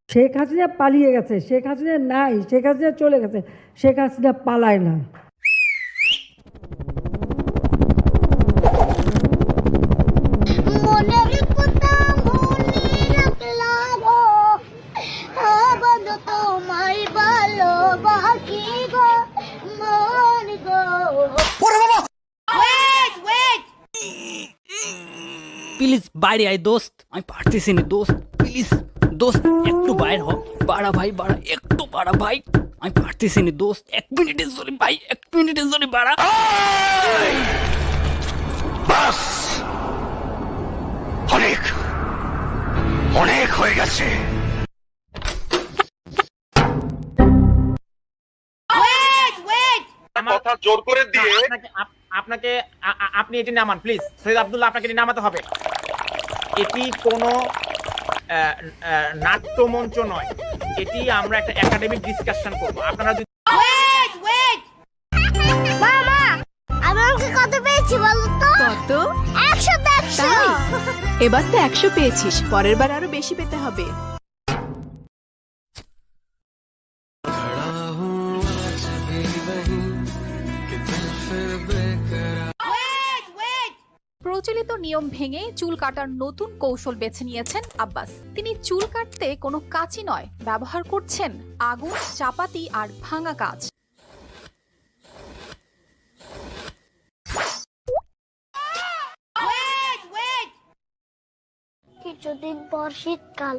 শেখ হাসিনা পালিয়ে গেছে, শেখ হাসিনা নাই, শেখ হাসিনা চলে গেছে, শেখ হাসিনা পালায় না। প্লিজ বাইরে আয় দোস্ত, আমি পারতেছি না দোস্ত, প্লিজ দোস্ত একটু বাইরে হ, বাড়া ভাই বাড়া, একটু বাড়া ভাই, আমি পারতেছি না দোস্ত, 1 মিনিটের জন্য ভাই, 1 মিনিটের জন্য বাড়া। বাস, অনেক অনেক হয়ে গেছে। কথা জোর করে দিয়ে আপনাকে আপনি এটি নামান প্লিজ। সৈয়দ আব্দুল্লাহ, আপনাকে এটি নামাতে হবে। এটি কোনো নাট্যমঞ্চ নয়, এটি আমরা একটা একাডেমিক ডিসকাশন করব। আপনারা যদি মামা, আমি অঙ্কে কত পেয়েছি বলো তো? কত? 100। তাই? এবার তো 100 পেয়েছিস, পরের বার আরো বেশি পেতে হবে। প্রচলিত নিয়ম ভেঙে চুল কাটার নতুন কৌশল বেছে নিয়েছেন আব্বাস। তিনি চুল কাটতে কোনো কাঁচি নয়, ব্যবহার করছেন আগুন, চাপাতি আর ভাঙা কাঁচ। কিছুদিন পর শীতকাল,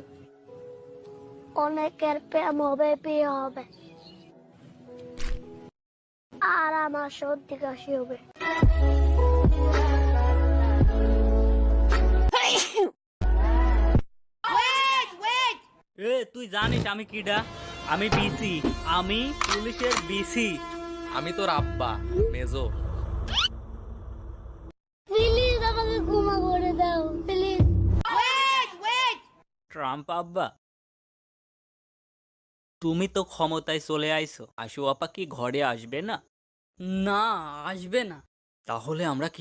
অনেকের প্রেম হবে, বিয়ে হবে, আর আমার সর্দি কাশি হবে। এ তুই জানিস আমি কিডা? আমি বিসি, আমি পুলিশের বিসি। আমি তোর আব্বা মেজর। প্লিজ আমাকে ক্ষমা করে দাও, প্লিজ। ট্রাম্প আব্বা, তুমি তো ক্ষমতায় চলে আইছো, আশু আপা কি ঘরে আসবে না? না, আসবে না। তাহলে আমরা কি